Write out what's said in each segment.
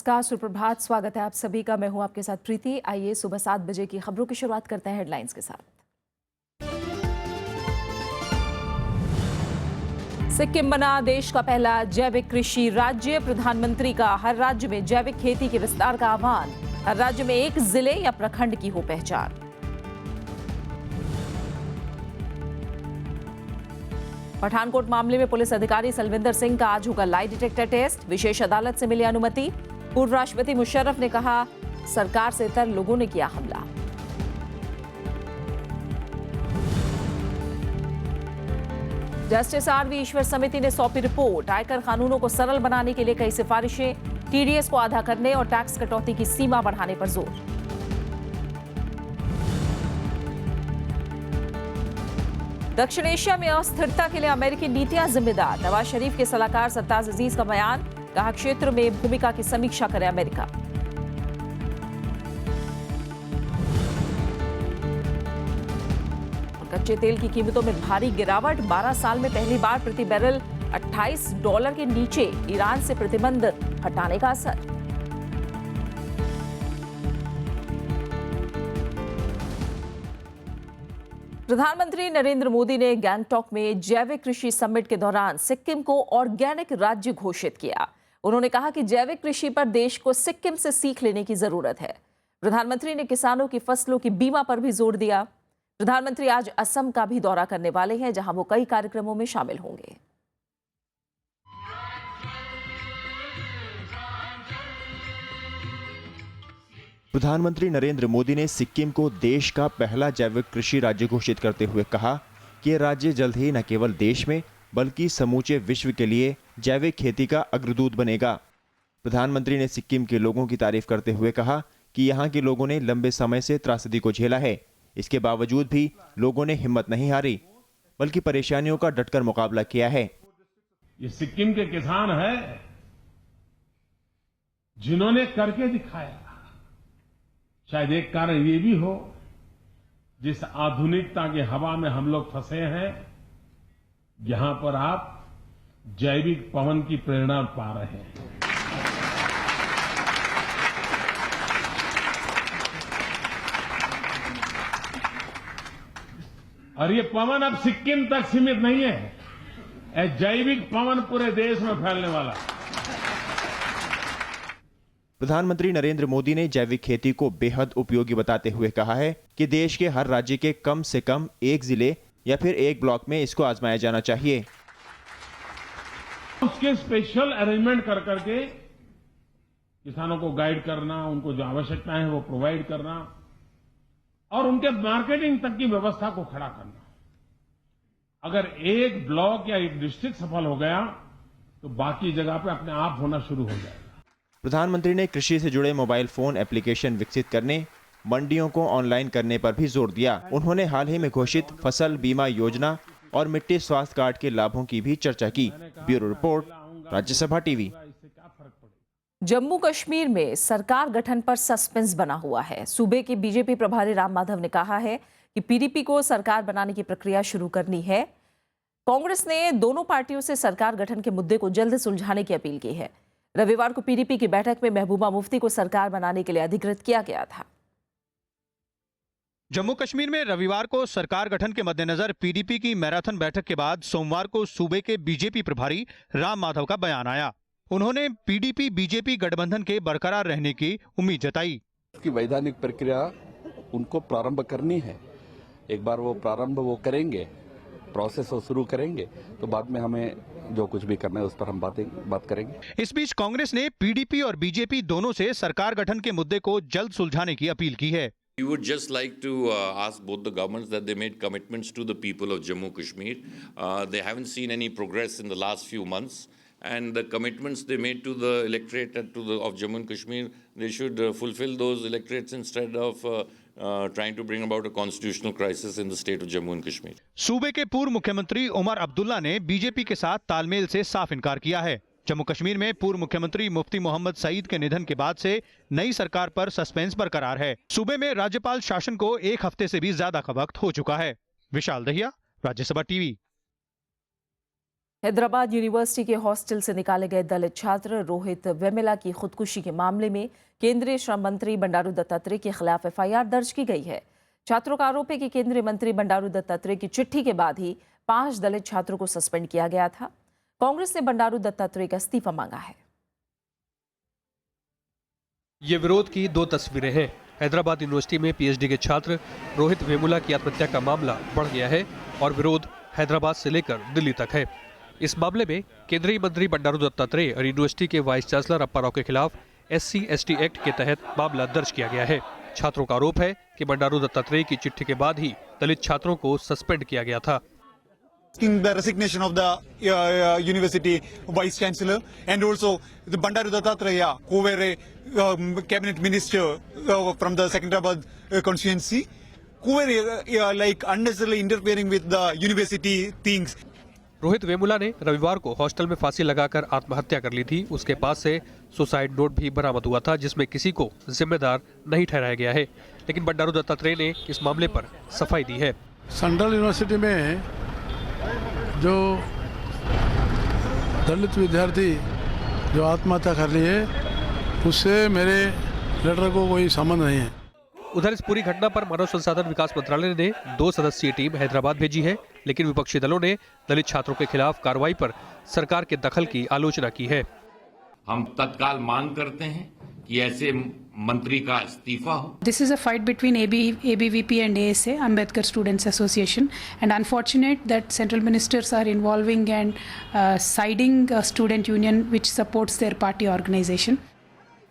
नमस्कार, सुप्रभात। स्वागत है आप सभी का। मैं हूं आपके साथ प्रीति। आइए सुबह 7 बजे की खबरों की शुरुआत करते हैं हेडलाइंस के साथ। सिक्किम बना देश का पहला जैविक कृषि राज्य। प्रधानमंत्री का हर राज्य में जैविक खेती के विस्तार का आह्वान। हर राज्य में एक जिले या प्रखंड की हो पहचान। पठानकोट मामले में पुलिस अधिकारी सलविंदर सिंह का आज होगा लाई डिटेक्टर टेस्ट। विशेष अदालत से मिली अनुमति। पूर्व राष्ट्रपति मुशर्रफ ने कहा, सरकार से तर लोगों ने किया हमला। जस्टिस आरवी ईश्वर समिति ने सौंपी रिपोर्ट। आयकर कानूनों को सरल बनाने के लिए कई सिफारिशें। टीडीएस को आधा करने और टैक्स कटौती की सीमा बढ़ाने पर जोर। दक्षिण एशिया में अस्थिरता के लिए अमेरिकी नीतियां जिम्मेदार। नवाज शरीफ के सलाहकार सरताज अजीज का बयान। कहा, क्षेत्र में भूमिका की समीक्षा करे अमेरिका। कच्चे तेल की कीमतों में भारी गिरावट। 12 साल में पहली बार प्रति बैरल $28 के नीचे। ईरान से प्रतिबंध हटाने का असर। प्रधानमंत्री नरेंद्र मोदी ने गैंगटॉक में जैविक कृषि समिट के दौरान सिक्किम को ऑर्गेनिक राज्य घोषित किया। उन्होंने कहा कि जैविक कृषि पर देश को सिक्किम से सीख लेने की जरूरत है। प्रधानमंत्री ने किसानों की फसलों की बीमा पर भी जोर दिया। प्रधानमंत्री आज असम का भी दौरा करने वाले हैं, जहां वो कई कार्यक्रमों में शामिल होंगे। प्रधानमंत्री नरेंद्र मोदी ने सिक्किम को देश का पहला जैविक कृषि राज्य घोषित करते हुए कहा कि यह राज्य जल्द ही न केवल देश में बल्कि समूचे विश्व के लिए जैविक खेती का अग्रदूत बनेगा। प्रधानमंत्री ने सिक्किम के लोगों की तारीफ करते हुए कहा कि यहाँ के लोगों ने लंबे समय से त्रासदी को झेला है। इसके बावजूद भी लोगों ने हिम्मत नहीं हारी, बल्कि परेशानियों का डटकर मुकाबला किया है। ये सिक्किम के किसान है जिन्होंने करके दिखाया। शायद एक कारण ये भी हो, जिस आधुनिकता की हवा में हम लोग फंसे हैं, यहां पर आप जैविक पवन की प्रेरणा पा रहे हैं। और ये पवन अब सिक्किम तक सीमित नहीं है। जैविक पवन पूरे देश में फैलने वाला है। प्रधानमंत्री नरेंद्र मोदी ने जैविक खेती को बेहद उपयोगी बताते हुए कहा है कि देश के हर राज्य के कम से कम एक जिले या फिर एक ब्लॉक में इसको आजमाया जाना चाहिए। उसके स्पेशल अरेंजमेंट कर करके किसानों को गाइड करना, उनको जो आवश्यकता है वो प्रोवाइड करना और उनके मार्केटिंग तक की व्यवस्था को खड़ा करना। अगर एक ब्लॉक या एक डिस्ट्रिक्ट सफल हो गया तो बाकी जगह पे अपने आप होना शुरू हो जाएगा। प्रधानमंत्री ने कृषि से जुड़े मोबाइल फोन एप्लीकेशन विकसित करने, मंडियों को ऑनलाइन करने पर भी जोर दिया। उन्होंने हाल ही में घोषित फसल बीमा योजना और मिट्टी स्वास्थ्य कार्ड के लाभों की भी चर्चा की। Bureau report, Rajya Sabha TV. Jammu Kashmir में सरकार गठन पर सस्पेंस बना हुआ है। सूबे के बीजेपी प्रभारी राम माधव ने कहा है कि पीडीपी को सरकार बनाने की प्रक्रिया शुरू करनी है। कांग्रेस ने दोनों पार्टियों से सरकार गठन के मुद्दे को जल्द सुलझाने की अपील की है। रविवार को पीडीपी की बैठक में महबूबा मुफ्ती को सरकार बनाने के लिए अधिकृत किया गया था। जम्मू कश्मीर में रविवार को सरकार गठन के मद्देनजर पीडीपी की मैराथन बैठक के बाद सोमवार को सूबे के बीजेपी प्रभारी राम माधव का बयान आया। उन्होंने पीडीपी बीजेपी गठबंधन के बरकरार रहने की उम्मीद जताई। उसकी वैधानिक प्रक्रिया उनको प्रारंभ करनी है। एक बार वो प्रारंभ करेंगे, प्रोसेस वो शुरू करेंगे, तो बाद में हमें जो कुछ भी करना है उस पर हम बात करेंगे। इस बीच कांग्रेस ने पीडीपी और बीजेपी दोनों से सरकार गठन के मुद्दे को जल्द सुलझाने की अपील की है। We would just like to ask both the governments that they made commitments to the people of Jammu Kashmir. They haven't seen any progress in the last few months, and the commitments they made to the electorate and of Jammu and Kashmir, they should fulfill those electorates instead of trying to bring about a constitutional crisis in the state of Jammu and Kashmir. सूबे के पूर्व मुख्यमंत्री उमर अब्दुल्ला ने BJP के साथ तालमेल से साफ इनकार किया है। जम्मू कश्मीर में पूर्व मुख्यमंत्री मुफ्ती मोहम्मद सईद के निधन के बाद से नई सरकार पर सस्पेंस बरकरार है। सूबे में राज्यपाल शासन को एक हफ्ते से भी ज्यादा का वक्त हो चुका है। विशाल दहिया, राज्यसभा टीवी। हैदराबाद यूनिवर्सिटी के हॉस्टल से निकाले गए दलित छात्र रोहित वेमुला की खुदकुशी के मामले में केंद्रीय श्रम मंत्री बंडारू दत्तात्रेय के खिलाफ एफआईआर दर्ज की गई है। छात्रों का आरोप है कि केंद्रीय मंत्री बंडारू दत्तात्रेय की चिट्ठी के बाद ही 5 दलित छात्रों को सस्पेंड किया गया था। कांग्रेस ने बंडारू दत्तात्रेय का इस्तीफा मांगा है। ये विरोध की 2 तस्वीरें हैं। हैदराबाद यूनिवर्सिटी में पीएचडी के छात्र रोहित वेमुला की आत्महत्या का मामला बढ़ गया है और विरोध हैदराबाद से लेकर दिल्ली तक है। इस मामले में केंद्रीय मंत्री बंडारू दत्तात्रेय और यूनिवर्सिटी के वाइस चांसलर अप्पा राव के खिलाफ SC/ST एक्ट के तहत मामला दर्ज किया गया है। छात्रों का आरोप है कि बंडारू दत्तात्रेय की चिट्ठी के बाद ही दलित छात्रों को सस्पेंड किया गया था। The resignation of the university vice chancellor and also the Bandaru Dattatreya, who were a cabinet minister from the Secunderabad constituency, who were like unnecessarily interfering with the university things. Rohit Vemula ने रविवार को hostel में फांसी लगाकर आत्महत्या कर ली थी। उसके पास से सुसाइड नोट भी बरामद हुआ था, जिसमें किसी को जिम्मेदार नहीं ठहराया गया है। लेकिन बंडारू दत्तात्रेय ने इस मामले पर सफाई दी है। सेंट्रल यूनिवर्सिटी में जो दलित विद्यार्थी जो आत्महत्या कर ली है, उससे मेरे लेटर को कोई संबंध नहीं है। उधर इस पूरी घटना पर मानव संसाधन विकास मंत्रालय ने 2 सदस्यीय टीम हैदराबाद भेजी है, लेकिन विपक्षी दलों ने दलित छात्रों के खिलाफ कार्रवाई पर सरकार के दखल की आलोचना की है। हम तत्काल मांग करते हैं कि ऐसे मंत्री का इस्तीफा हो। This is a fight between ABVP and ASA, Ambedkar Students Association, and unfortunate that central ministers are involving and siding a student union which supports their party organization.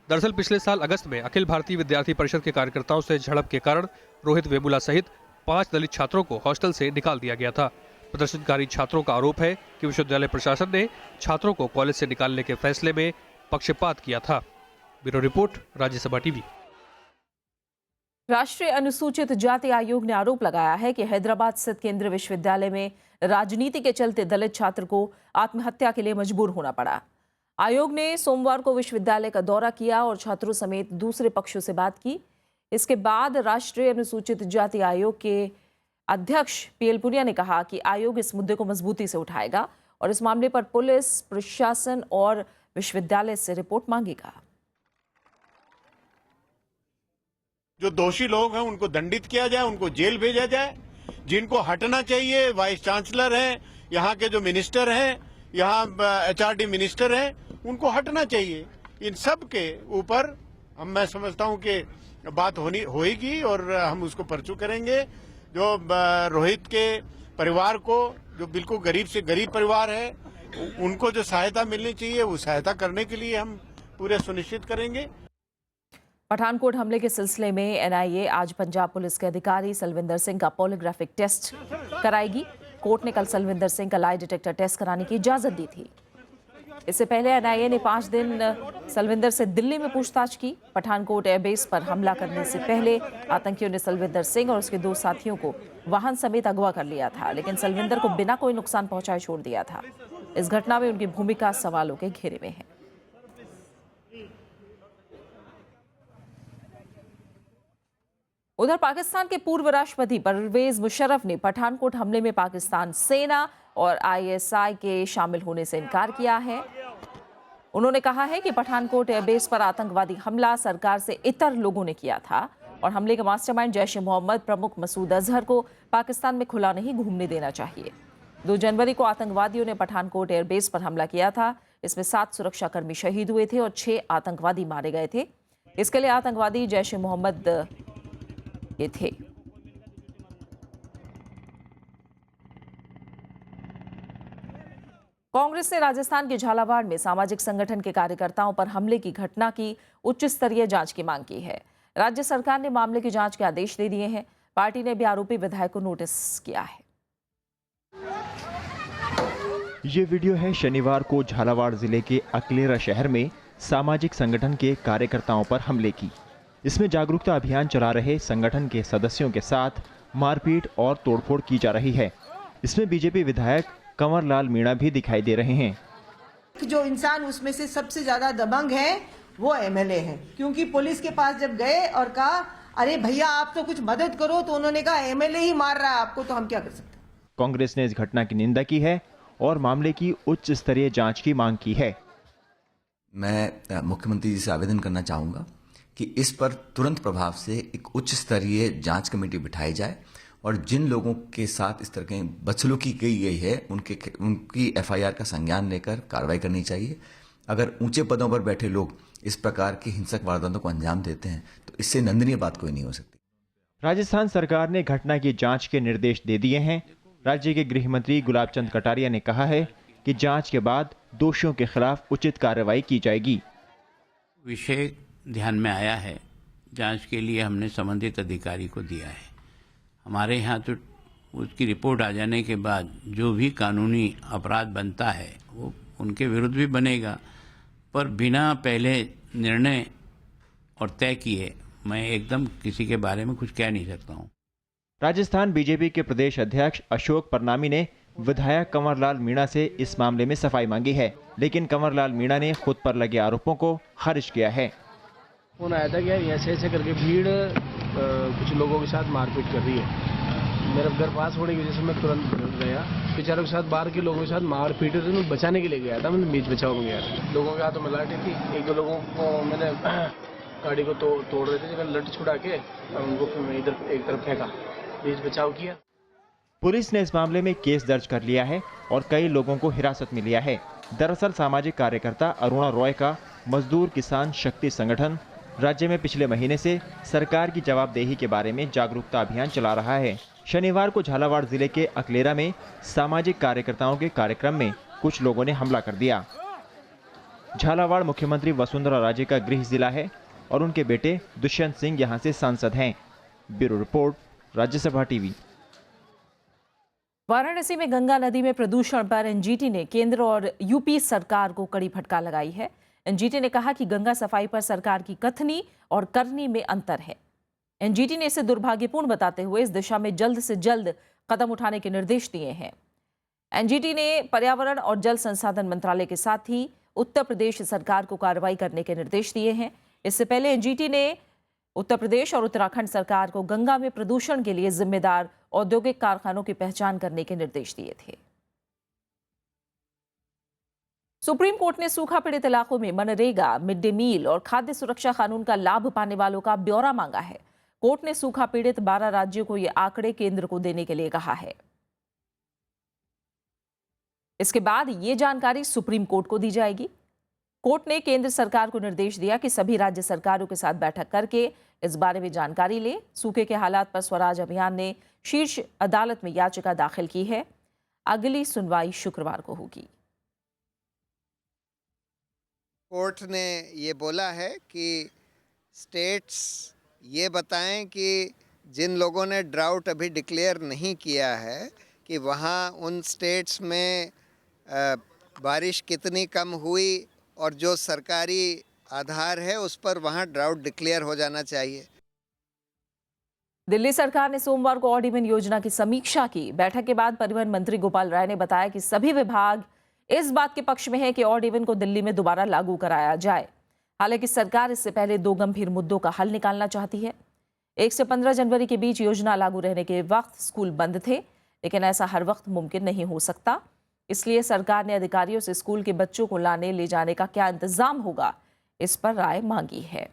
दरअसल पिछले साल अगस्त में अखिल भारतीय विद्यार्थी परिषद के कार्यकर्ताओं से झड़प के कारण रोहित वेमुला सहित 5 दलित छात्रों को हॉस्टल से निकाल दिया गया था। प्रदर्शनकारी छात्रों का आरोप है कि विश्वविद्यालय प्रशासन ने छात्रों को कॉलेज से निकालने के फैसले में पक्षपात किया था। Bureau report, Rajya Sabha TV. राष्ट्रीय अनुसूचित जाति आयोग ने आरोप लगाया है कि हैदराबाद स्थित केंद्रीय विश्वविद्यालय में राजनीति के चलते दलित छात्र को आत्महत्या के लिए मजबूर होना पड़ा। आयोग ने सोमवार को विश्वविद्यालय का दौरा किया और छात्रों समेत दूसरे पक्षों से बात की। इसके बाद राष्ट्रीय अनुसूचित जाति आयोग के अध्यक्ष PL पुनिया ने कहा कि आयोग इस मुद्दे को मजबूती से उठाएगा और इस मामले पर पुलिस, प्रशासन और विश्वविद्यालय से रिपोर्ट मांगेगा। जो दोषी लोग हैं उनको दंडित किया जाए, उनको जेल भेजा जाए। जिनको हटना चाहिए, वाइस चांसलर हैं, यहाँ के जो मिनिस्टर हैं, यहाँ HRD मिनिस्टर हैं, उनको हटना चाहिए। इन सब के ऊपर मैं समझता हूँ कि बात होगी और हम उसको परसू करेंगे। जो रोहित के परिवार को, जो बिल्कुल गरीब से गरीब परिवार है, उनको जो सहायता मिलनी चाहिए वो सहायता करने के लिए हम पूरे सुनिश्चित करेंगे। पठानकोट हमले के सिलसिले में NIA आज पंजाब पुलिस के अधिकारी सलविंदर सिंह का पॉलीग्राफिक टेस्ट कराएगी। कोर्ट ने कल सलविंदर सिंह का लाई डिटेक्टर टेस्ट कराने की इजाजत दी थी। इससे पहले NIA ने 5 दिन सलविंदर से दिल्ली में पूछताछ की। पठानकोट एयरबेस पर हमला करने से पहले आतंकियों ने सलविंदर सिंह और उसके 2 साथियों को वाहन समेत अगवा कर लिया था, लेकिन सलविंदर को बिना कोई नुकसान पहुंचाए छोड़ दिया था। इस घटना में उनकी भूमिका सवालों के घेरे में है। उधर पाकिस्तान के पूर्व राष्ट्रपति परवेज मुशर्रफ ने पठानकोट हमले में पाकिस्तान सेना और ISI के शामिल होने से इनकार किया है। उन्होंने कहा है कि पठानकोट एयरबेस पर आतंकवादी हमला सरकार से इतर लोगों ने किया था और हमले के मास्टरमाइंड जैश-ए-मोहम्मद प्रमुख मसूद अजहर को पाकिस्तान में खुला नहीं घूमने देना चाहिए। 2 जनवरी को आतंकवादियों ने पठानकोट एयरबेस पर हमला किया था। इसमें 7 सुरक्षाकर्मी शहीद हुए थे और 6 आतंकवादी मारे गए थे। इसके लिए आतंकवादी जैश-ए-मोहम्मद के थे। कांग्रेस ने राजस्थान के झालावाड़ में सामाजिक संगठन के कार्यकर्ताओं पर हमले की घटना की उच्च स्तरीय जांच की मांग की है। राज्य सरकार ने मामले की जांच के आदेश दे दिए हैं। पार्टी ने भी आरोपी विधायक को नोटिस किया है। ये वीडियो है शनिवार को झालावाड़ जिले के अकलेरा शहर में सामाजिक संगठन के कार्यकर्ताओं पर हमले की। इसमें जागरूकता अभियान चला रहे संगठन के सदस्यों के साथ मारपीट और तोड़फोड़ की जा रही है। इसमें बीजेपी विधायक कंवर लाल मीणा भी दिखाई दे रहे हैं। जो इंसान उसमें से सबसे ज्यादा दबंग है वो MLA है, क्योंकि पुलिस के पास जब गए और कहा अरे भैया आप तो कुछ मदद करो, तो उन्होंने कहा MLA ही मार रहा है आपको, तो हम क्या कर सकते हैं। कांग्रेस ने इस घटना की निंदा की है और मामले की उच्च स्तरीय जांच की मांग की है। मैं मुख्यमंत्री जी से आवेदन करना चाहूँगा कि इस पर तुरंत प्रभाव से एक उच्च स्तरीय जांच कमेटी बिठाई जाए और जिन लोगों के साथ इस तरह की बदसलूकी की गई है उनकी FIR का संज्ञान लेकर कार्रवाई करनी चाहिए। अगर ऊंचे पदों पर बैठे लोग इस प्रकार की हिंसक वारदातों को अंजाम देते हैं तो इससे निंदनीय बात कोई नहीं हो सकती। राजस्थान सरकार ने घटना की जांच के निर्देश दे दिए हैं। राज्य के गृह मंत्री गुलाब चंद कटारिया ने कहा है कि जांच के बाद दोषियों के खिलाफ उचित कार्रवाई की जाएगी। विषय ध्यान में आया है, जांच के लिए हमने संबंधित अधिकारी को दिया है। हमारे यहाँ तो उसकी रिपोर्ट आ जाने के बाद जो भी कानूनी अपराध बनता है वो उनके विरुद्ध भी बनेगा, पर बिना पहले निर्णय और तय किए मैं एकदम किसी के बारे में कुछ कह नहीं सकता हूँ। राजस्थान बीजेपी के प्रदेश अध्यक्ष अशोक परनामी ने विधायक कंवरलाल मीणा से इस मामले में सफाई मांगी है, लेकिन कंवरलाल मीणा ने खुद पर लगे आरोपों को खारिज किया है। फोन आया था कि यार ऐसे करके भीड़ कुछ लोगों के साथ मारपीट कर रही है। मेरे घर पास होने की वजह से मैं तुरंत गया, बेचारों के साथ बाहर के लोगों के साथ मारपीट रहे थे, मैं बचाने के लिए गया था। मैंने बीच बचाव में गया था। लोगों के हाथों में लाठी थी, एक दो लोगों को मैंने गाड़ी को तोड़ रहे थे, मैंने लठ छुड़ा के उनको इधर एक तरफ फेंका, बीच बचाव किया। पुलिस ने इस मामले में केस दर्ज कर लिया है और कई लोगों को हिरासत में लिया है। दरअसल सामाजिक कार्यकर्ता अरुणा रॉय का मजदूर किसान शक्ति संगठन राज्य में पिछले महीने से सरकार की जवाबदेही के बारे में जागरूकता अभियान चला रहा है। शनिवार को झालावाड़ जिले के अकलेरा में सामाजिक कार्यकर्ताओं के कार्यक्रम में कुछ लोगों ने हमला कर दिया। झालावाड़ मुख्यमंत्री वसुंधरा राजे का गृह जिला है और उनके बेटे दुष्यंत सिंह यहां से सांसद हैं। Bureau report, Rajya Sabha TV. Varanasi में गंगा नदी में प्रदूषण पर एनजीटी ने केंद्र और यूपी सरकार को कड़ी फटकार लगाई है। एनजीटी ने कहा कि गंगा सफाई पर सरकार की कथनी और करनी में अंतर है। एनजीटी ने इसे दुर्भाग्यपूर्ण बताते हुए इस दिशा में जल्द से जल्द कदम उठाने के निर्देश दिए हैं। एनजीटी ने पर्यावरण और जल संसाधन मंत्रालय के साथ ही उत्तर प्रदेश सरकार को कार्रवाई करने के निर्देश दिए हैं। इससे पहले एनजीटी ने उत्तर प्रदेश और उत्तराखंड सरकार को गंगा में प्रदूषण के लिए जिम्मेदार औद्योगिक कारखानों की पहचान करने के निर्देश दिए थे। सुप्रीम कोर्ट ने सूखा पीड़ित इलाकों में मनरेगा, मिड डे मील और खाद्य सुरक्षा कानून का लाभ पाने वालों का ब्यौरा मांगा है। कोर्ट ने सूखा पीड़ित 12 राज्यों को ये आंकड़े केंद्र को देने के लिए कहा है। इसके बाद ये जानकारी सुप्रीम कोर्ट को दी जाएगी। कोर्ट ने केंद्र सरकार को निर्देश दिया कि सभी राज्य सरकारों के साथ बैठक करके इस बारे में जानकारी ले। सूखे के हालात पर स्वराज अभियान ने शीर्ष अदालत में याचिका दाखिल की है। अगली सुनवाई शुक्रवार को होगी। कोर्ट ने ये बोला है कि स्टेट्स ये बताएं कि जिन लोगों ने ड्राउट अभी डिक्लेयर नहीं किया है कि वहाँ उन स्टेट्स में बारिश कितनी कम हुई और जो सरकारी आधार है उस पर वहाँ ड्राउट डिक्लेयर हो जाना चाहिए। दिल्ली सरकार ने सोमवार को ऑड इवन योजना की समीक्षा की। बैठक के बाद परिवहन मंत्री गोपाल राय ने बताया कि सभी विभाग इस बात के पक्ष में है कि ऑड इवन को दिल्ली में दोबारा लागू कराया जाए। हालांकि सरकार इससे पहले 2 गंभीर मुद्दों का हल निकालना चाहती है। 1 से 15 जनवरी के बीच योजना लागू रहने के वक्त स्कूल बंद थे, लेकिन ऐसा हर वक्त मुमकिन नहीं हो सकता। इसलिए सरकार ने अधिकारियों से स्कूल के बच्चों को लाने ले जाने का क्या इंतजाम होगा, इस पर राय मांगी है।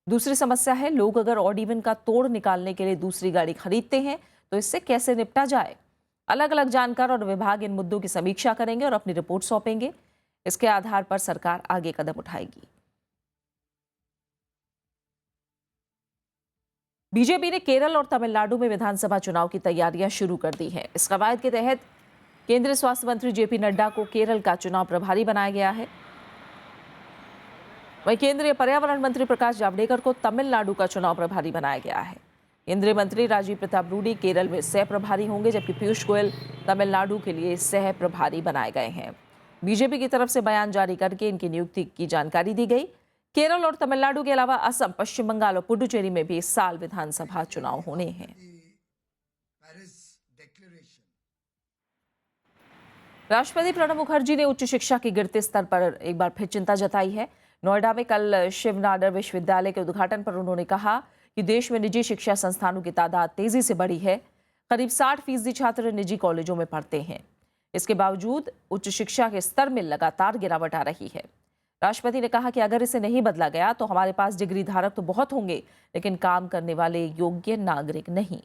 दूसरी समस्या है, लोग अगर ऑड इवन का तोड़ निकालने के लिए दूसरी गाड़ी खरीदते हैं तो इससे कैसे निपटा जाए। अलग अलग जानकार और विभाग इन मुद्दों की समीक्षा करेंगे और अपनी रिपोर्ट सौंपेंगे। इसके आधार पर सरकार आगे कदम उठाएगी। बीजेपी ने केरल और तमिलनाडु में विधानसभा चुनाव की तैयारियां शुरू कर दी हैं। इस कवायद के तहत केंद्रीय स्वास्थ्य मंत्री जेपी नड्डा को केरल का चुनाव प्रभारी बनाया गया है। वहीं केंद्रीय पर्यावरण मंत्री प्रकाश जावड़ेकर को तमिलनाडु का चुनाव प्रभारी बनाया गया है। केंद्रीय मंत्री राजीव प्रताप रूडी केरल में सह प्रभारी होंगे, जबकि पीयूष गोयल तमिलनाडु के लिए सह प्रभारी बनाए गए हैं। बीजेपी की तरफ से बयान जारी करके इनकी नियुक्ति की जानकारी दी गई। केरल और तमिलनाडु के अलावा असम, पश्चिम बंगाल और पुडुचेरी में भी इस साल विधानसभा चुनाव होने हैं। राष्ट्रपति प्रणब मुखर्जी ने उच्च शिक्षा के गिरते स्तर पर एक बार फिर चिंता जताई है। नोएडा में कल शिव नाडर विश्वविद्यालय के उद्घाटन पर उन्होंने कहा कि देश में निजी शिक्षा संस्थानों की तादाद तेजी से बढ़ी है। करीब 60% छात्र निजी कॉलेजों में पढ़ते हैं। इसके बावजूद उच्च शिक्षा के स्तर में लगातार गिरावट आ रही है। राष्ट्रपति ने कहा कि अगर इसे नहीं बदला गया तो हमारे पास डिग्री धारक तो बहुत होंगे, लेकिन काम करने वाले योग्य नागरिक नहीं।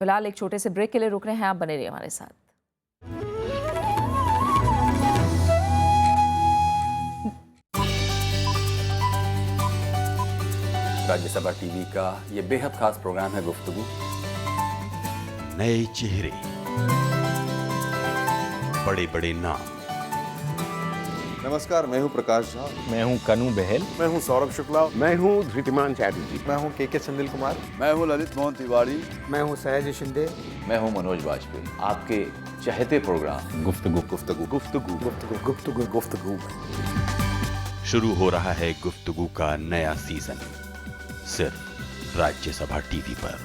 फिलहाल एक छोटे से ब्रेक के लिए रुक रहे हैं, आप बने रहिए हमारे साथ। राज्यसभा टीवी का ये बेहद खास प्रोग्राम है गुफ्तगू। नए चेहरे, बड़े बड़े नाम। नमस्कार, मैं हूं प्रकाश झा। मैं हूं कनू बहल। मैं हूं सौरभ शुक्ला। मैं हूं धृतिमान चैटर्जी। मैं हूं के संदिल कुमार। मैं हूं ललित मोहन तिवारी। मैं हूं सहज शिंदे। मैं हूं मनोज वाजपेयी। आपके चहते प्रोग्राम गुफ्तगू गुफ्तगू गुफ्तगू गुफ्तगू गुफ्तगू गुफ्तगू शुरू हो रहा है गुफ्तगू का नया सीजन, सिर्फ राज्यसभा टीवी पर।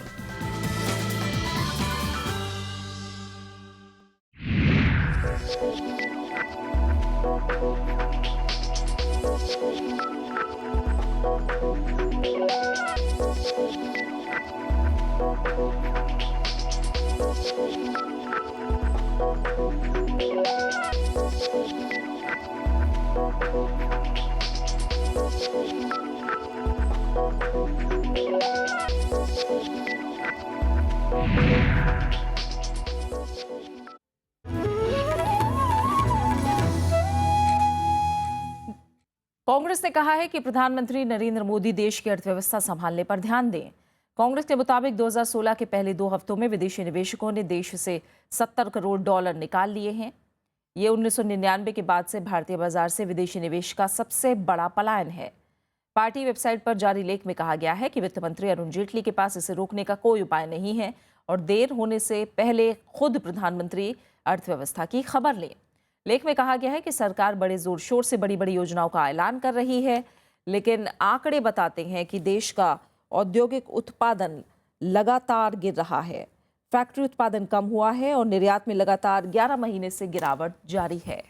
कांग्रेस ने कहा है कि प्रधानमंत्री नरेंद्र मोदी देश की अर्थव्यवस्था संभालने पर ध्यान दें। कांग्रेस के मुताबिक 2016 के पहले 2 हफ्तों में विदेशी निवेशकों ने देश से $70 करोड़ निकाल लिए हैं। ये 1999 के बाद से भारतीय बाजार से विदेशी निवेश का सबसे बड़ा पलायन है। पार्टी वेबसाइट पर जारी लेख में कहा गया है कि वित्त मंत्री अरुण जेटली के पास इसे रोकने का कोई उपाय नहीं है और देर होने से पहले खुद प्रधानमंत्री अर्थव्यवस्था की खबर लें। लेख में कहा गया है कि सरकार बड़े जोर शोर से बड़ी बड़ी योजनाओं का ऐलान कर रही है, लेकिन आंकड़े बताते हैं कि देश का औद्योगिक उत्पादन लगातार गिर रहा है। फैक्ट्री उत्पादन कम हुआ है और निर्यात में लगातार 11 महीने से गिरावट जारी है।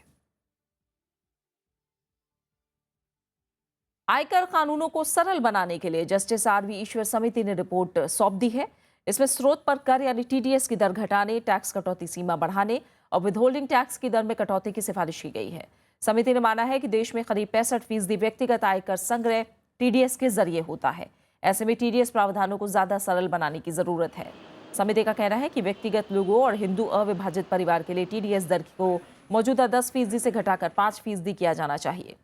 आयकर कानूनों को सरल बनाने के लिए जस्टिस आरवी ईश्वर समिति ने रिपोर्ट सौंप दी है। इसमें स्रोत पर कर यानी टीडीएस की दर घटाने, टैक्स कटौती सीमा बढ़ाने और विथहोल्डिंग टैक्स की दर में कटौती की सिफारिश की गई है। समिति ने माना है कि देश में करीब 65% व्यक्तिगत आयकर संग्रह टीडीएस के जरिए होता है। ऐसे में टीडीएस प्रावधानों को ज्यादा सरल बनाने की जरूरत है। समिति का कहना है कि व्यक्तिगत लोगों और हिंदू अविभाजित परिवार के लिए टीडीएस दर को मौजूदा 10% से घटाकर 5% किया जाना चाहिए।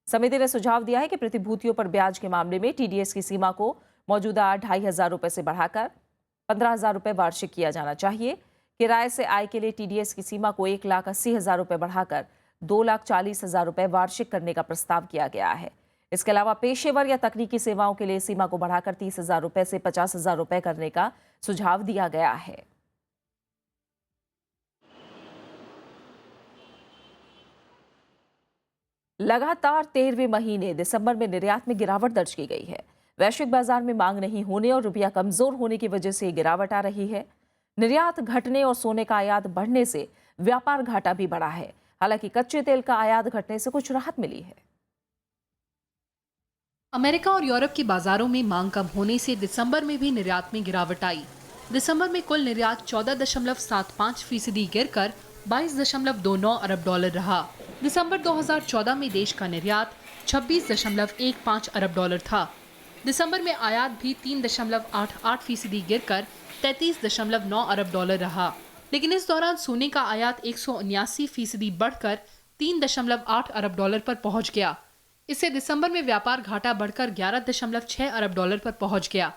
समिति ने सुझाव दिया है कि प्रतिभूतियों पर ब्याज के मामले में टीडीएस की सीमा को मौजूदा 2,500 रुपये से बढ़ाकर 15,000 रुपये वार्षिक किया जाना चाहिए। किराए से आय के लिए टीडीएस की सीमा को 1,80,000 रुपये बढ़ाकर 2,40,000 रुपये वार्षिक करने का प्रस्ताव किया गया है। इसके अलावा पेशेवर या तकनीकी सेवाओं के लिए सीमा को बढ़ाकर 30,000 रुपये से 50,000 रुपये करने का सुझाव दिया गया है। लगातार 13वें महीने दिसंबर में निर्यात में गिरावट दर्ज की गई है। वैश्विक बाजार में मांग नहीं होने और रुपया कमजोर होने की वजह से गिरावट आ रही है। निर्यात घटने और सोने का आयात बढ़ने से व्यापार घाटा भी बढ़ा है। हालांकि कच्चे तेल का आयात घटने से कुछ राहत मिली है। अमेरिका और यूरोप के बाजारों में मांग कम होने से दिसंबर में भी निर्यात में गिरावट आई। दिसंबर में कुल निर्यात 14.75% गिरकर $22.29 अरब रहा। दिसंबर 2014 में देश का निर्यात 26.15 अरब डॉलर था। दिसंबर में आयात भी 3.88% गिरकर 33.9 अरब डॉलर रहा। लेकिन इस दौरान सोने का आयात 179% बढ़कर 3.8 अरब डॉलर पर पहुंच गया। इससे दिसंबर में व्यापार घाटा बढ़कर 11.6 अरब डॉलर पर पहुंच गया।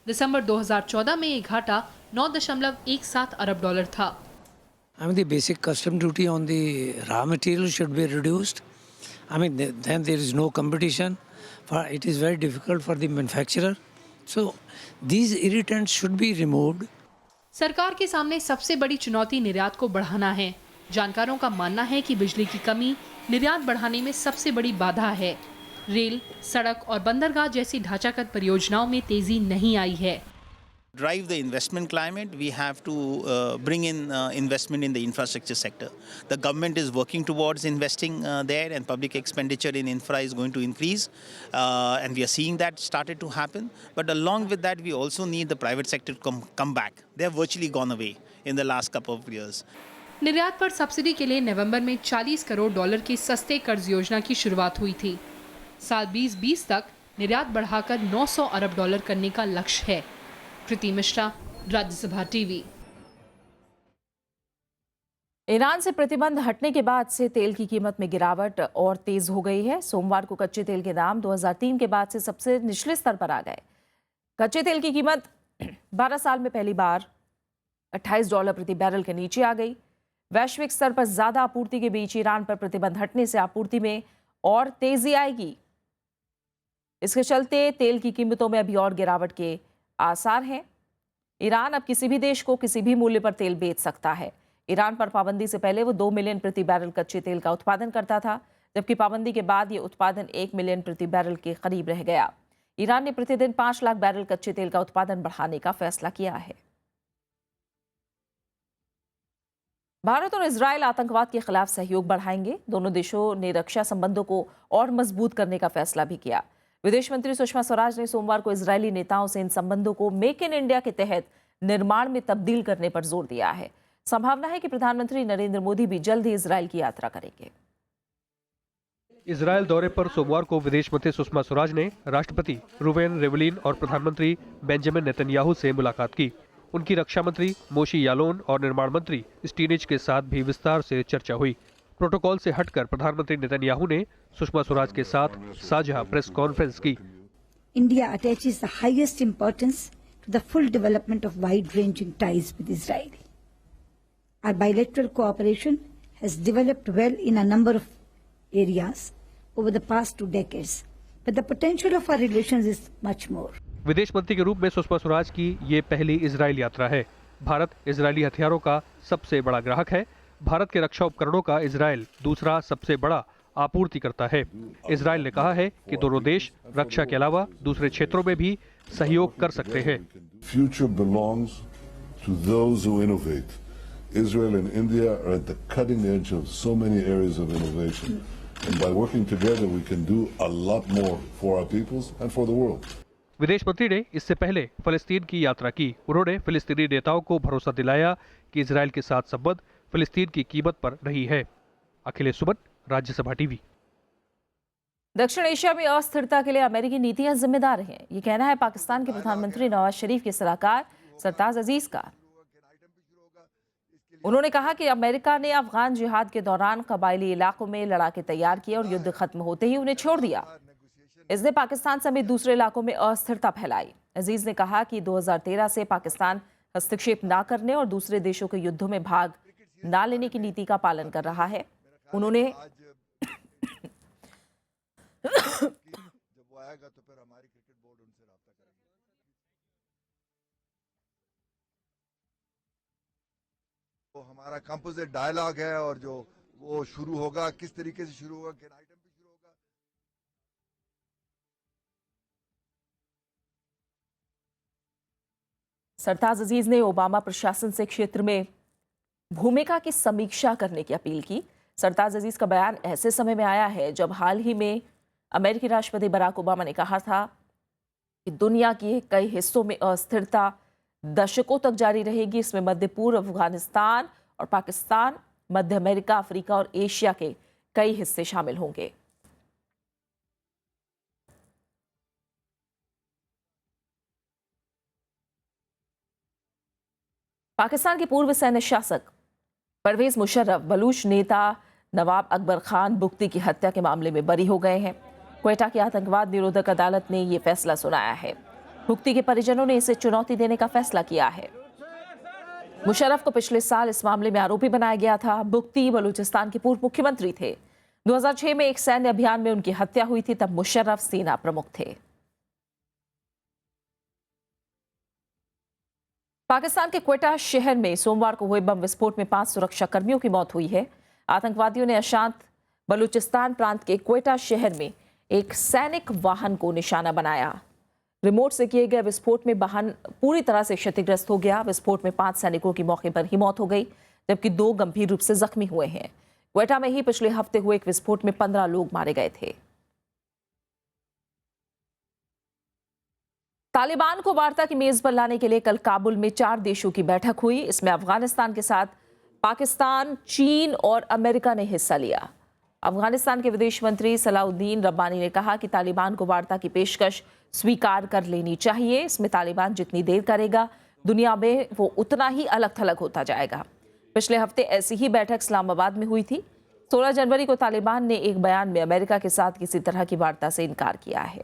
दिसंबर 2014 में ये घाटा 9.17 अरब डॉलर था। I mean, the basic custom duty on the raw material should be reduced. I mean, then there is no competition. It is very difficult for the manufacturer. So, these irritants should be removed. सरकार के सामने सबसे बड़ी चुनौती निर्यात को बढ़ाना है। जानकारों का मानना है कि बिजली की कमी निर्यात बढ़ाने में सबसे बड़ी बाधा है। रेल, सड़क और बंदरगाह जैसी ढांचागत परियोजनाओं में तेजी नहीं आई है। drive the investment climate, we have to bring in investment in the infrastructure sector. The government is working towards investing there, and public expenditure in infra is going to increase, and we are seeing that started to happen. But along with that, we also need the private sector to come back. They have virtually gone away in the last couple of years. निर्यात पर subsidy के लिए नवंबर में $40 करोड़ की सस्ते कर्ज योजना की शुरुआत हुई थी। साल 2020 तक निर्यात बढ़ाकर $900 अरब करने का लक्ष्य है। कृति मिश्रा, राज्यसभा टीवी। ईरान से प्रतिबंध हटने के बाद से तेल की कीमत में गिरावट और तेज हो गई है। सोमवार को कच्चे तेल के दाम 2003 के बाद से सबसे निचले स्तर पर आ गए। कच्चे तेल की कीमत 12 साल में पहली बार $28 प्रति बैरल के नीचे आ गई। वैश्विक स्तर पर ज्यादा आपूर्ति के बीच ईरान पर प्रतिबंध हटने से आपूर्ति में और तेजी आएगी। इसके चलते तेल की कीमतों में अभी और गिरावट के आसार हैं। ईरान अब किसी भी देश को किसी भी मूल्य पर तेल बेच सकता है। ईरान पर पाबंदी से पहले वो 2 मिलियन प्रति बैरल कच्चे तेल का उत्पादन करता था, जबकि पाबंदी के बाद ये उत्पादन 1 मिलियन प्रति बैरल के करीब रह गया। ईरान ने प्रतिदिन 5 लाख बैरल कच्चे तेल का उत्पादन बढ़ाने का फैसला किया है। भारत और इजरायल आतंकवाद के खिलाफ सहयोग बढ़ाएंगे। दोनों देशों ने रक्षा संबंधों को और मजबूत करने का फैसला भी किया। विदेश मंत्री सुषमा स्वराज ने सोमवार को इजरायली नेताओं से इन संबंधों को मेक इन इंडिया के तहत निर्माण में तब्दील करने पर जोर दिया है। संभावना है कि प्रधानमंत्री नरेंद्र मोदी भी जल्द ही इजरायल की यात्रा करेंगे। इजरायल दौरे पर सोमवार को विदेश मंत्री सुषमा स्वराज ने राष्ट्रपति रुवेन रिवलिन और प्रधानमंत्री बेंजामिन नेतन्याहू से मुलाकात की। उनकी रक्षा मंत्री मोशी यालोन और निर्माण मंत्री स्टीनिज के साथ भी विस्तार से चर्चा हुई। प्रोटोकॉल से हटकर प्रधानमंत्री नेतन्याहू ने सुषमा स्वराज के साथ साझा प्रेस कॉन्फ्रेंस की। India attaches the highest importance to the full development of wide-ranging ties with Israel. Our bilateral cooperation has developed well in a number of areas over the past 2 decades, but the potential of our relations is much more. विदेश मंत्री के रूप में सुषमा स्वराज की ये पहली Israel यात्रा है। भारत इजरायली हथियारों का सबसे बड़ा ग्राहक है। भारत के रक्षा उपकरणों का इजरायल दूसरा सबसे बड़ा आपूर्तिकर्ता है। इजरायल ने कहा है कि दोनों देश रक्षा के अलावा दूसरे क्षेत्रों में भी सहयोग कर सकते हैं। Future belongs to those who innovate. Israel and India are at the cutting edge of so many areas of innovation, and by working together we can do a lot more for our peoples and for the world. विदेश मंत्री ने इससे पहले फिलिस्तीन की यात्रा की। उन्होंने फिलिस्तीनी नेताओं को भरोसा दिलाया कि इजरायल के साथ संबंध फिलिस्तीन की कीमत पर नहीं है। अखिलेश सुमन, राज्यसभा टीवी। दक्षिण एशिया में अस्थिरता के लिए अमेरिकी नीतियां जिम्मेदार हैं, ये कहना है पाकिस्तान के प्रधानमंत्री नवाज शरीफ के सलाहकार सरताज अजीज का। उन्होंने कहा कि अमेरिका ने अफगान जिहाद के दौरान कबायली इलाकों में लड़ाके तैयार किए और युद्ध खत्म होते ही उन्हें छोड़ दिया। इसने पाकिस्तान समेत दूसरे इलाकों में अस्थिरता फैलाई। अजीज ने कहा कि 2013 से पाकिस्तान हस्तक्षेप ना करने और दूसरे देशों के युद्धों में भाग ना लेने की नीति का पालन कर रहा है। उन्होंने तो हमारा कंपोजिट डायलॉग है और जो वो शुरू होगा किस तरीके से शुरू होगा, किन आइटम पे शुरू होगा। सरताज अजीज ने ओबामा प्रशासन से क्षेत्र में भूमिका की समीक्षा करने की अपील की। सरताज अजीज का बयान ऐसे समय में आया है जब हाल ही में अमेरिकी राष्ट्रपति बराक ओबामा ने कहा था कि दुनिया के कई हिस्सों में अस्थिरता दशकों तक जारी रहेगी। इसमें मध्य पूर्व, अफगानिस्तान और पाकिस्तान, मध्य अमेरिका, अफ्रीका और एशिया के कई हिस्से शामिल होंगे। पाकिस्तान के पूर्व सैन्य शासक परवेज मुशर्रफ बलूच नेता नवाब अकबर खान बुख्ती की हत्या के मामले में बरी हो गए हैं। क्वेटा की आतंकवाद निरोधक अदालत ने यह फैसला सुनाया है। बुख्ती के परिजनों ने इसे चुनौती देने का फैसला किया है। मुशर्रफ को पिछले साल इस मामले में आरोपी बनाया गया था। बुख्ती बलूचिस्तान के पूर्व मुख्यमंत्री थे। 2006 में एक सैन्य अभियान में उनकी हत्या हुई थी, तब मुशर्रफ सेना प्रमुख थे। पाकिस्तान के क्वेटा शहर में सोमवार को हुए बम विस्फोट में 5 सुरक्षा कर्मियों की मौत हुई है। आतंकवादियों ने अशांत बलूचिस्तान प्रांत के क्वेटा शहर में एक सैनिक वाहन को निशाना बनाया। रिमोट से किए गए विस्फोट में वाहन पूरी तरह से क्षतिग्रस्त हो गया। विस्फोट में 5 सैनिकों की मौके पर ही मौत हो गई, जबकि 2 गंभीर रूप से जख्मी हुए हैं। क्वेटा में ही पिछले हफ्ते हुए एक विस्फोट में 15 लोग मारे गए थे। तालिबान को वार्ता की मेज पर लाने के लिए कल काबुल में 4 देशों की बैठक हुई। इसमें अफगानिस्तान के साथ पाकिस्तान, चीन और अमेरिका ने हिस्सा लिया। अफगानिस्तान के विदेश मंत्री सलाउद्दीन रब्बानी ने कहा कि तालिबान को वार्ता की पेशकश स्वीकार कर लेनी चाहिए। इसमें तालिबान जितनी देर करेगा, दुनिया में वो उतना ही अलग थलग होता जाएगा। पिछले हफ्ते ऐसी ही बैठक इस्लामाबाद में हुई थी। 16 जनवरी को तालिबान ने एक बयान में अमेरिका के साथ किसी तरह की वार्ता से इनकार किया है।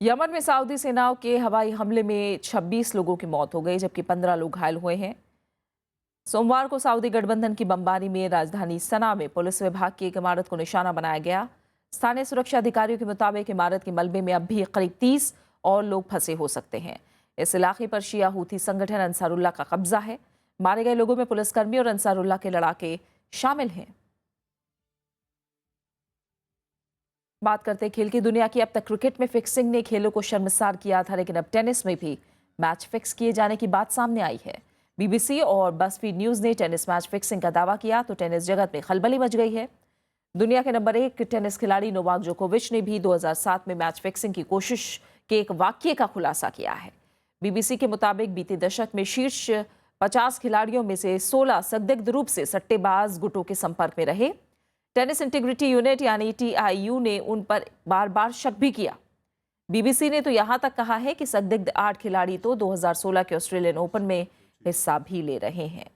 यमन में सऊदी सेनाओं के हवाई हमले में 26 लोगों की मौत हो गई, जबकि 15 लोग घायल हुए हैं। सोमवार को सऊदी गठबंधन की बमबारी में राजधानी सना में पुलिस विभाग की एक इमारत को निशाना बनाया गया। स्थानीय सुरक्षा अधिकारियों के मुताबिक इमारत के मलबे में अब भी करीब 30 और लोग फंसे हो सकते हैं। इस इलाके पर शिया हूथी संगठन अंसारुल्लाह का कब्जा है। मारे गए लोगों में पुलिसकर्मी और अंसारुल्लाह के लड़ाके शामिल हैं। बात करते खेल की दुनिया की। अब तक क्रिकेट में फिक्सिंग ने खेलों को शर्मसार किया था, लेकिन अब टेनिस में भी मैच फिक्स किए जाने की बात सामने आई है। बीबीसी और बज़फीड न्यूज़ ने टेनिस मैच फिक्सिंग का दावा किया तो टेनिस जगत में खलबली मच गई है। दुनिया के नंबर 1 टेनिस खिलाड़ी नोवाक जोकोविच ने भी 2007 में मैच फिक्सिंग की कोशिश के एक वाकये का खुलासा किया है। बीबीसी के मुताबिक बीते दशक में शीर्ष 50 खिलाड़ियों में से 16 संदिग्ध रूप से सट्टेबाज गुटों के संपर्क में रहे। टेनिस इंटीग्रिटी यूनिट यानी TIU ने उन पर बार बार शक भी किया। बीबीसी ने तो यहां तक कहा है कि संदिग्ध 8 खिलाड़ी तो 2016 के ऑस्ट्रेलियन ओपन में हिस्सा भी ले रहे हैं।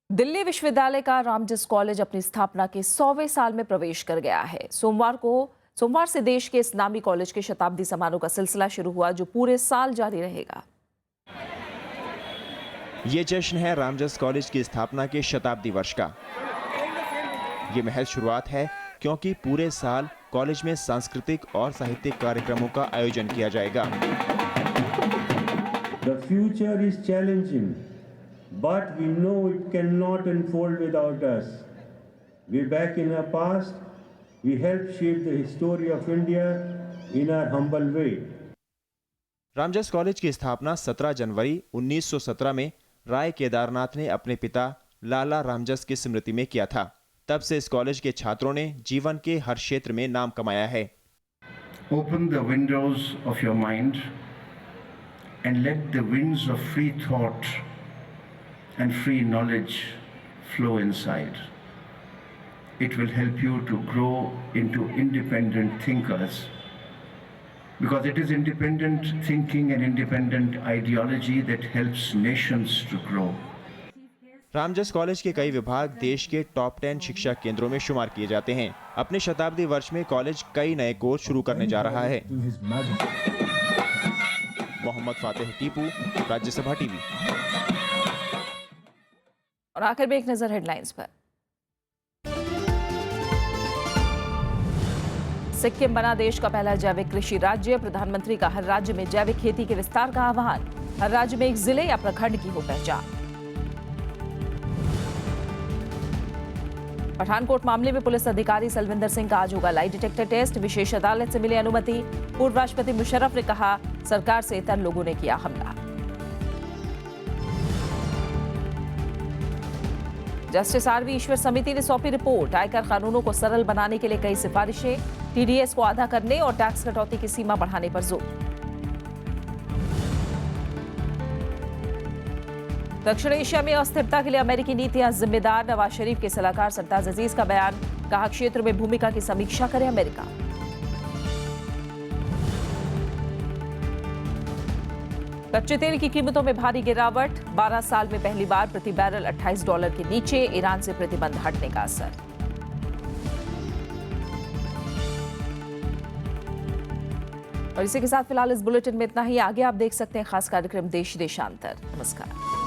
दिल्ली विश्वविद्यालय का रामजस कॉलेज अपनी स्थापना के 100वें साल में प्रवेश कर गया है। सोमवार से देश के इस नामी कॉलेज के शताब्दी समारोह का सिलसिला शुरू हुआ, जो पूरे साल जारी रहेगा। ये जश्न है रामजस कॉलेज की स्थापना के शताब्दी वर्ष का। ये महज शुरुआत है, क्योंकि पूरे साल कॉलेज में सांस्कृतिक और साहित्यिक कार्यक्रमों का आयोजन किया जाएगा। The future is challenging, but we know it cannot unfold without us. Way back in our past, we helped shape the history of India in our humble way. Ramjas college की स्थापना 17 जनवरी 1917 में राय केदारनाथ ने अपने पिता लाला रामजस की स्मृति में किया था। तब से इस कॉलेज के छात्रों ने जीवन के हर क्षेत्र में नाम कमाया है। Open the windows of your mind and let the winds of free thought and free knowledge flow inside. It will help you to grow into independent thinkers, because it is independent thinking and independent ideology that helps nations to grow. Ramjas college के कई विभाग देश के top 10 शिक्षा केंद्रों में शुमार किए जाते हैं। अपने शताब्दी वर्ष में कॉलेज कई नए कोर्स शुरू करने जा रहा है। Mohammad Fatih Tipu, Rajya Sabha TV. और आखिर में एक नजर हेडलाइंस पर। सिक्किम बना देश का पहला जैविक कृषि राज्य। प्रधानमंत्री का हर राज्य में जैविक खेती के विस्तार का आह्वान। हर राज्य में एक जिले या प्रखंड की हो पहचान। पठानकोट मामले में पुलिस अधिकारी सलविंदर सिंह का आज होगा लाई डिटेक्टर टेस्ट। विशेष अदालत से मिली अनुमति। पूर्व राष्ट्रपति मुशर्रफ ने कहा, सरकार से इतर लोगों ने किया हमला। जस्टिस आरवी ईश्वर समिति ने सौंपी रिपोर्ट। आयकर कानूनों को सरल बनाने के लिए कई सिफारिशें। TDS को आधा करने और टैक्स कटौती की सीमा बढ़ाने पर जोर। दक्षिण एशिया में अस्थिरता के लिए अमेरिकी नीतियां जिम्मेदार। नवाज शरीफ के सलाहकार सरताज अजीज का बयान। कहा, क्षेत्र में भूमिका की समीक्षा करे अमेरिका। कच्चे तेल की कीमतों में भारी गिरावट। 12 साल में पहली बार प्रति बैरल $28 के नीचे। ईरान से प्रतिबंध हटने का असर। और इसी के साथ फिलहाल इस बुलेटिन में इतना ही। आगे आप देश सकते हैं खास कार्यक्रम देश देशांतर। नमस्कार।